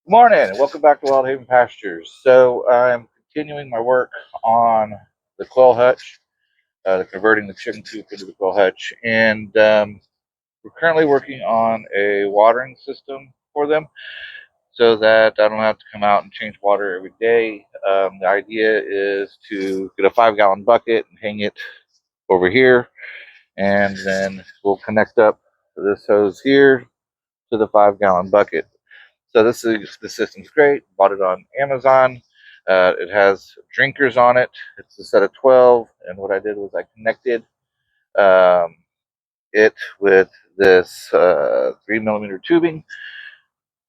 Good morning, and welcome back to Wild Haven Pastures. So I'm continuing my work on the quail hutch, converting the chicken coop into the quail hutch, and we're currently working on a watering system for them, so that I don't have to come out and change water every day. The idea is to get a 5-gallon bucket and hang it over here, and then we'll connect up this hose here to the 5-gallon bucket. So the system's great. Bought it on Amazon. It has drinkers on it. It's a set of 12, and what I did was I connected um, it with this 3 millimeter tubing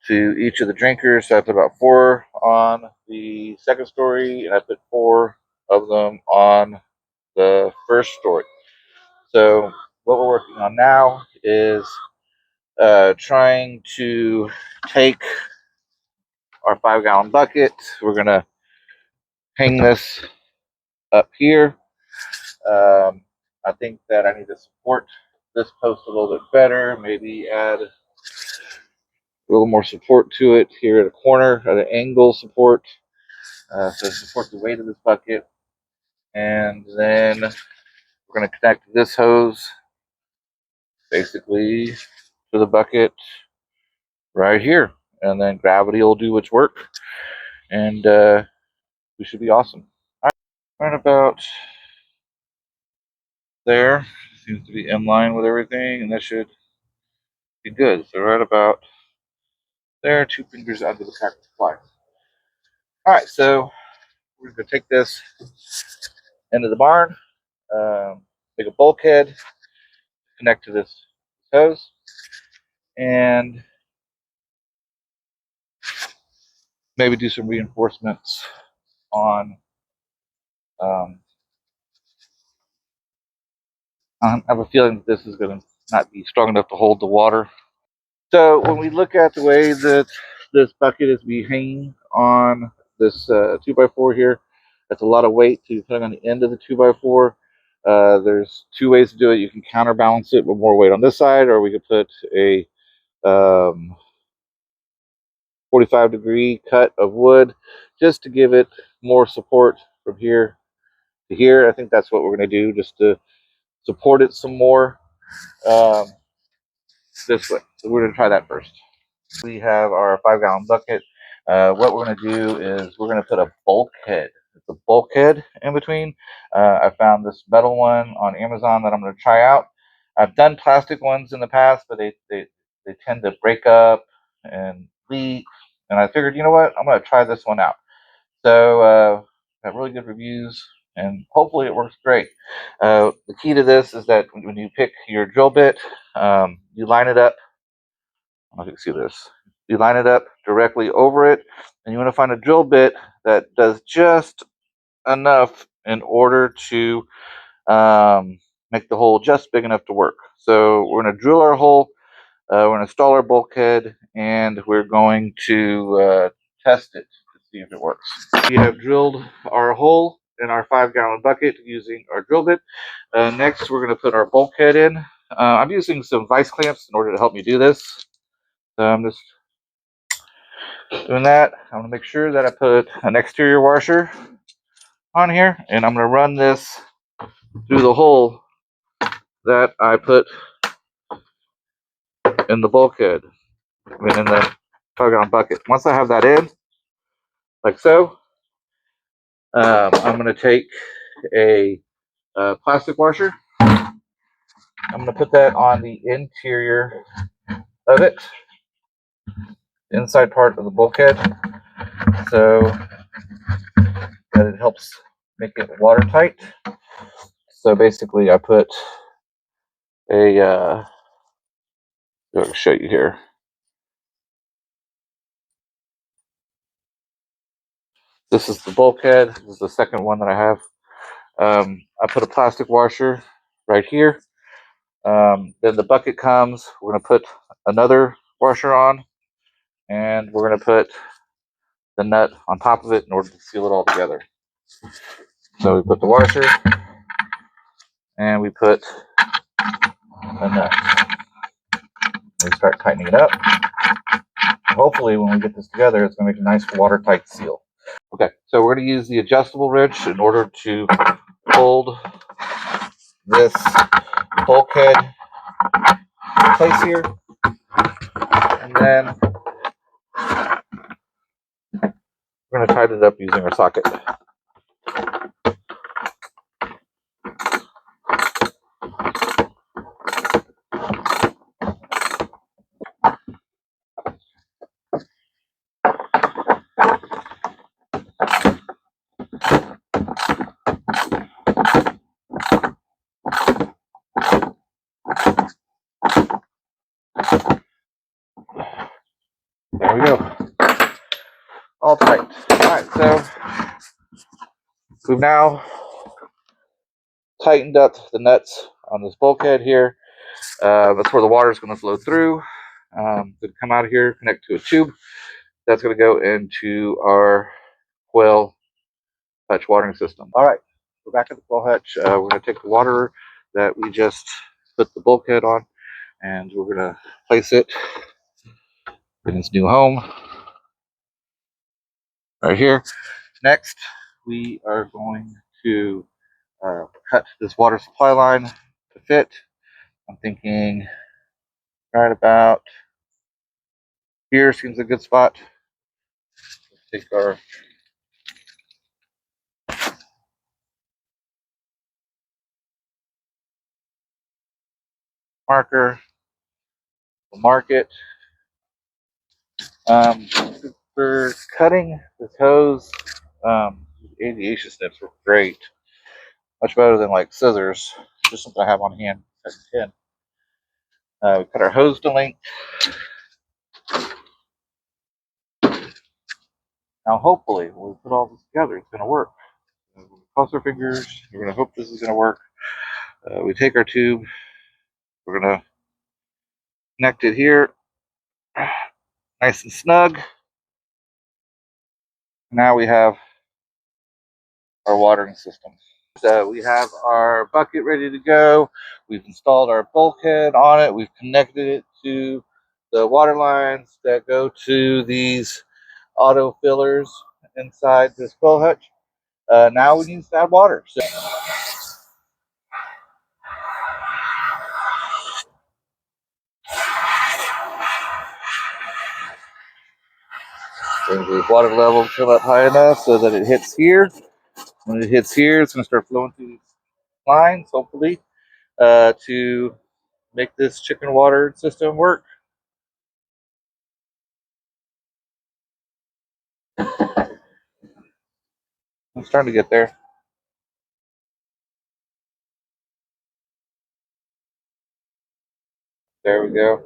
to each of the drinkers. So I put about 4 on the second story, and I put 4 of them on the first story. So what we're working on now is trying to take our 5-gallon bucket. We're gonna hang this up here. Um, I think that I need to support this post a little bit better, maybe add a little more support to it here at a corner, at an angle support, so support the weight of this bucket. And then we're going to connect this hose basically to the bucket right here. And then gravity will do its work, and we should be awesome. Right about there. Seems to be in line with everything, and that should be good. So right about there, 2 fingers under the crack supply. All right, so we're going to take this into the barn, take a bulkhead, connect to this hose, and maybe do some reinforcements on. Um, I have a feeling that this is going to not be strong enough to hold the water. So when we look at the way that this bucket is being hanging on this 2x4 here, that's a lot of weight to put on the end of the 2x4. There's 2 ways to do it. You can counterbalance it with more weight on this side, or we could put a 45-degree cut of wood just to give it more support from here to here. I think that's what we're going to do, just to support it some more um, this way. So we're going to try that first. We have our 5-gallon bucket. What we're going to do is we're going to put a bulkhead. It's a bulkhead in between. I found this metal one on Amazon that I'm going to try out. I've done plastic ones in the past, but they tend to break up and leak. And I figured, you know what, I'm going to try this one out. So got really good reviews, and hopefully it works great. The key to this is that when you pick your drill bit, you line it up. I don't know if you can see this. You line it up directly over it, and you want to find a drill bit that does just enough in order to make the hole just big enough to work. So we're going to drill our hole, we're going to install our bulkhead, and we're going to test it to see if it works. We have drilled our hole in our 5-gallon bucket using our drill bit. Next, we're going to put our bulkhead in. I'm using some vice clamps in order to help me do this. So I'm just doing that. I'm going to make sure that I put an exterior washer on here, and I'm going to run this through the hole that I put in the bulkhead, in the 5-gallon bucket. Once I have that in, like so, I'm going to take a plastic washer. I'm going to put that on the interior of it, the inside part of the bulkhead, so that it helps make it watertight. So basically, I put a, I'll show you here. This is the bulkhead. This is the second one that I have. I put a plastic washer right here. Then the bucket comes. We're going to put another washer on, and we're going to put the nut on top of it in order to seal it all together. So we put the washer, and we put a nut. We start tightening it up. Hopefully when we get this together, it's going to make a nice watertight seal. Okay, so we're going to use the adjustable wrench in order to hold this bulkhead in place here. And then we're going to tighten it up using our socket. There we go. All tight. All right, so we've now tightened up the nuts on this bulkhead here. That's where the water is going to flow through. Going to come out of here, connect to a tube. That's going to go into our Quail hutch watering system. All right, we're back at the Quail hutch. We're going to take the water that we just put the bulkhead on, and we're going to place it in its new home right here. Next, we are going to cut this water supply line to fit. I'm thinking right about here seems a good spot. Let's take our marker, we'll mark it. For cutting this hose, aviation snips were great. Much better than like scissors. Just something I have on hand. We cut our hose to length. Now, hopefully, when we put all this together, it's going to work. We're going to cross our fingers. We're going to hope this is going to work. We take our tube. We're going to connect it here, nice and snug. Now we have our watering system. We have our bucket ready to go. We've installed our bulkhead on it. We've connected it to the water lines that go to these auto fillers inside this Quail hutch. Now we need to add water. So the water level come up high enough so that it hits here. When it hits here, it's going to start flowing through these lines, hopefully, to make this chicken water system work. I'm starting to get there. There we go.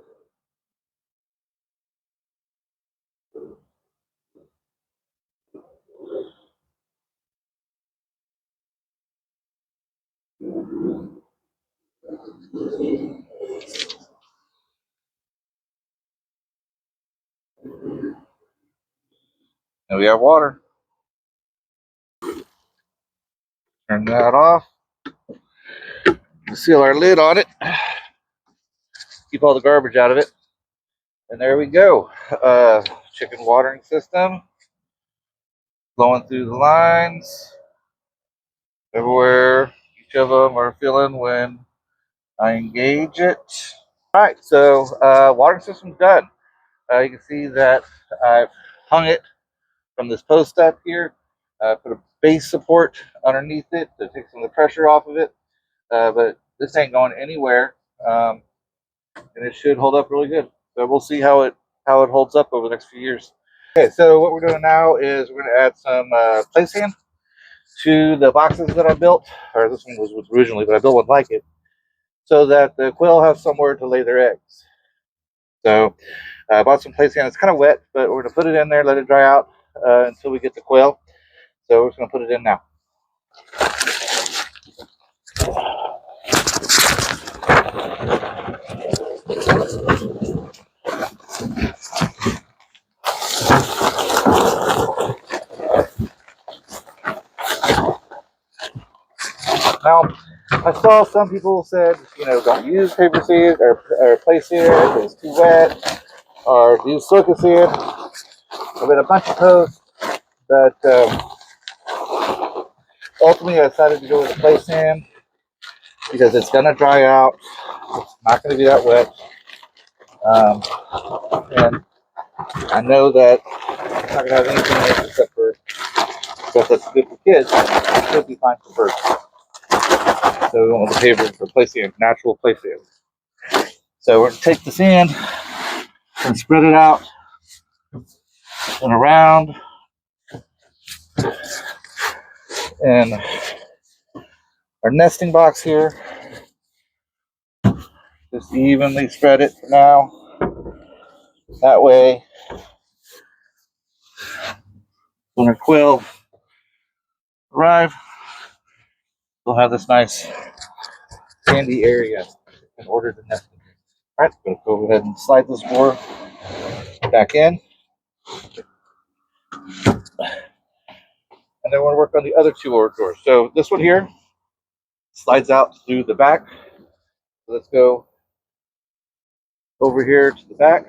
And we have water. Turn that off. Seal our lid on it. Keep all the garbage out of it. And there we go. Chicken watering system. Flowing through the lines. Everywhere each of them are filling when I engage it. All right, so watering system's done. You can see that I've hung it from this post up here. Put a base support underneath it to take some of the pressure off of it. But this ain't going anywhere, and it should hold up really good. So we'll see how it holds up over the next few years. Okay, so what we're doing now is we're going to add some play sand to the boxes that I built, or this one was originally, but I built one like it, so that the quail have somewhere to lay their eggs. So I bought some play sand. It's kind of wet, but we're going to put it in there, let it dry out until we get the quail. So we're just going to put it in now. Now, I saw some people said, don't use paper seed or play seed if it's too wet, or use silica seed. I've been a bunch of posts, but ultimately I decided to go with the play sand because it's gonna dry out. It's not gonna be that wet, and I know that it's not gonna have anything in it except for stuff that's good for kids. It should be fine for birds. So we want the paper for play sand, natural play sand. So we're gonna take the sand and spread it out and around, and our nesting box here. Just evenly spread it for now. That way, when our quail arrive, we'll have this nice sandy area in order to nest in. All right, I'm going to go ahead and slide this door back in. And then we're going to work on the other two doors. So this one here slides out through the back. So let's go over here to the back.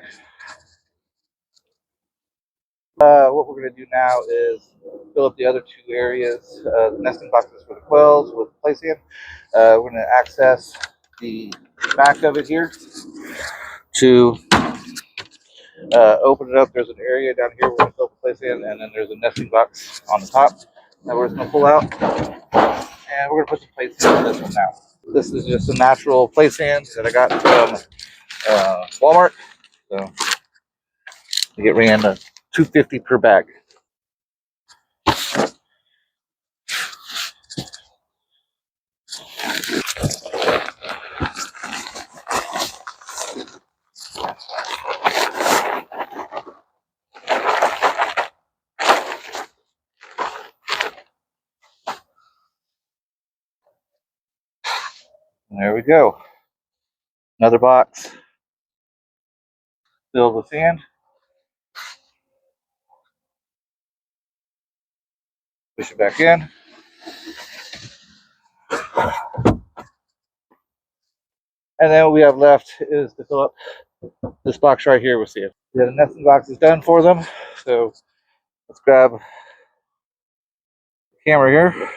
What we're going to do now is fill up the other two areas, the nesting boxes for the quails with play sand. We're going to access the back of it here to open it up. There's an area down here we're going to fill the play sand, and then there's a nesting box on the top that we're just going to pull out. And we're going to put some play sand in this one now. This is just a natural play sand that I got from Walmart. So I get ran $2.50 per bag. And there we go. Another box filled with sand. Push it back in. And then what we have left is to fill up this box right here with sand. The nesting box is done for them. So let's grab the camera here.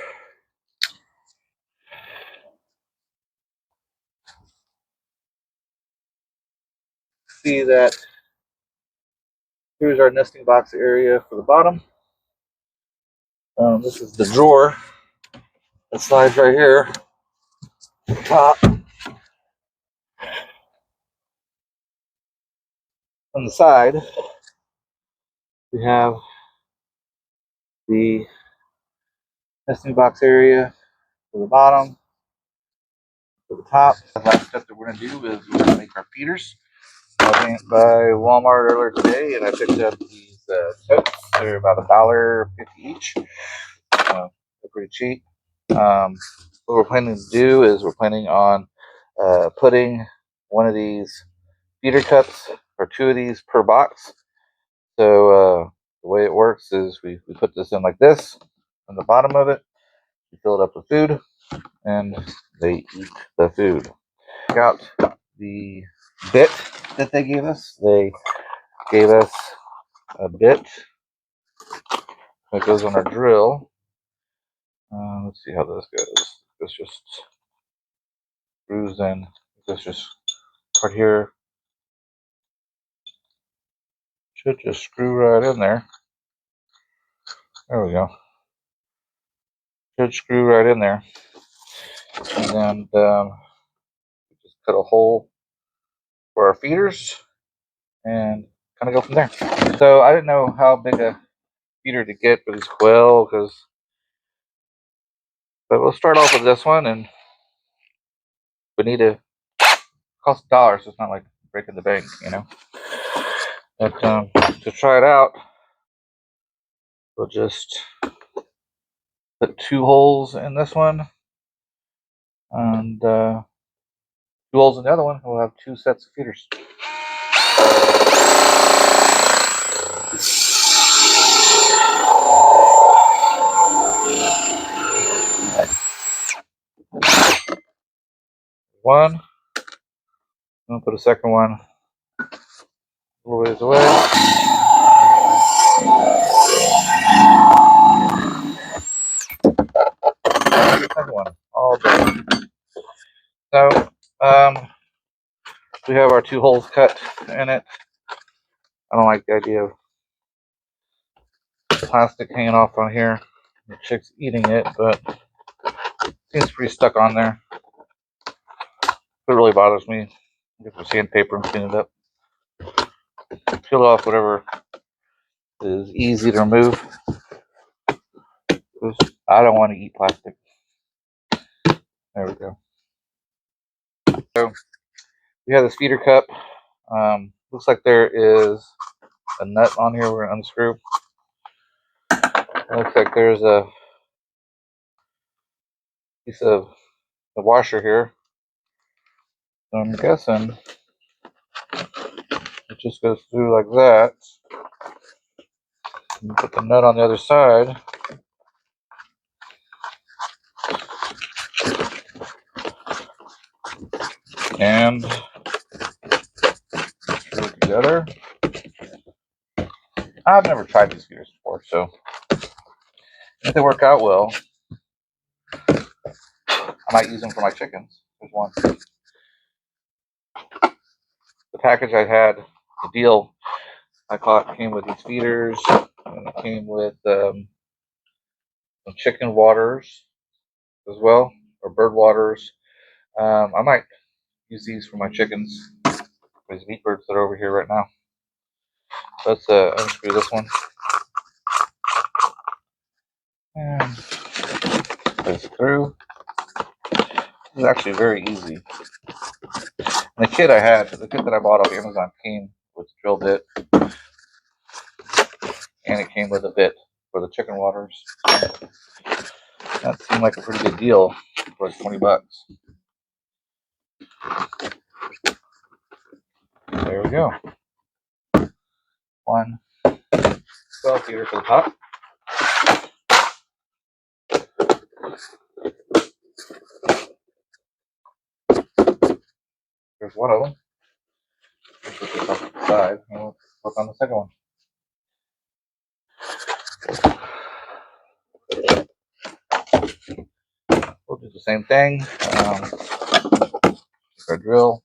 See that here's our nesting box area for the bottom. This is the drawer that slides right here. Top. On the side, we have the nesting box area for the bottom, for the top. The last step that we're going to do is we're going to make our feeders. I went by Walmart earlier today and I picked up these totes. They're about $1.50 each. They're pretty cheap. What we're planning to do is we're planning on putting one of these feeder cups or two of these per box. So the way it works is we put this in like this on the bottom of it. We fill it up with food and they eat the food. Check out the bit that they gave us. They gave us a bit that goes on our drill. Let's see how this goes. This just screws in. This just right here should just screw right in there. There we go. Should screw right in there. And then just cut a hole for our feeders and kind of go from there. So I didn't know how big a feeder to get for these quail, but we'll start off with this one, and we need to cost $1, so it's not like breaking the bank, you know. But to try it out, we'll just put 2 holes in this one, and 2 holes in the other one. We'll have 2 sets of feeders. One. I'm gonna put a second one a little ways away. We have our 2 holes cut in it. I don't like the idea of plastic hanging off on here. The chick's eating it, but it seems pretty stuck on there. It really bothers me. Get the sandpaper and clean it up. Peel off whatever is easy to remove. I don't want to eat plastic. There we go. So we have this feeder cup. Looks like there is a nut on here we're going to unscrew. It looks like there's a piece of the washer here. So I'm guessing it just goes through like that. And put the nut on the other side. And screw it together. I've never tried these feeders before, so if they work out well, I might use them for my chickens. There's one. The package I had, the deal I caught, came with these feeders, and it came with some chicken waters as well, or bird waters. I might use these for my chickens. These meat birds that are over here right now. Let's unscrew this one. And this through. This is actually very easy. And the kit that I bought off Amazon came with a drill bit, and it came with a bit for the chicken waters. So that seemed like a pretty good deal for $20. There we go. One 12 feeder for the top. There's one of them. Let's put this off to the side, and we'll work on the second one. We'll do the same thing. Take our drill.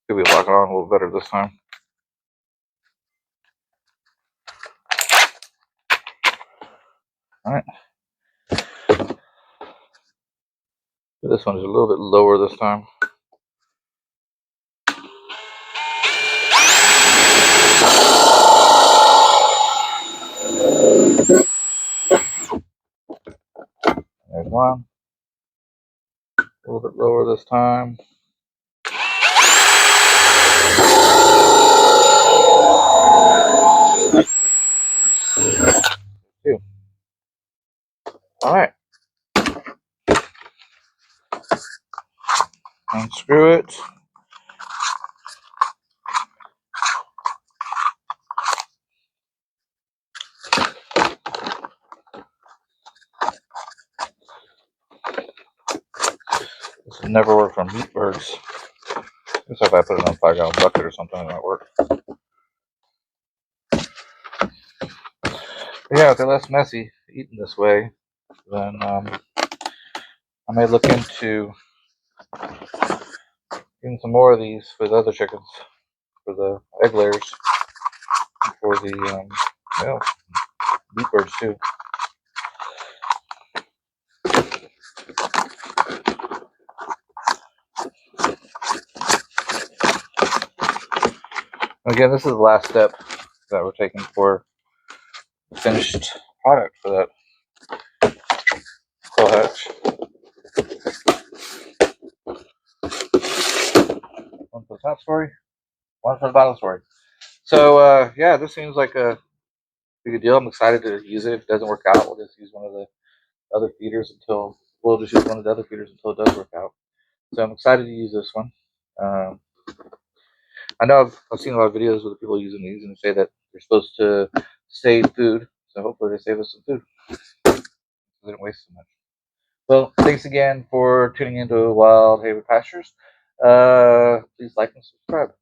Could be locking on a little better this time. All right. This one is a little bit lower this time. There's one. A little bit lower this time. Two. All right. Unscrew it. This would never work on meat birds. Guess if I put it in a 5-gallon bucket or something, it might work. But yeah, if they're less messy eating this way, then I may look into getting some more of these for the other chickens, for the egg layers, for the meat birds too. Again, this is the last step that we're taking for the finished product for that Quail hutch. One for the top story, one for the bottom story. So yeah, this seems like a pretty good deal. I'm excited to use it. If it doesn't work out, we'll just use one of the other feeders until we'll just use one of the other feeders until it does work out. So I'm excited to use this one. I know I've seen a lot of videos with people using these and say that they're supposed to save food. So hopefully they save us some food. So they don't waste so much. Well, thanks again for tuning into Wild Haven Pastures. Please like and subscribe.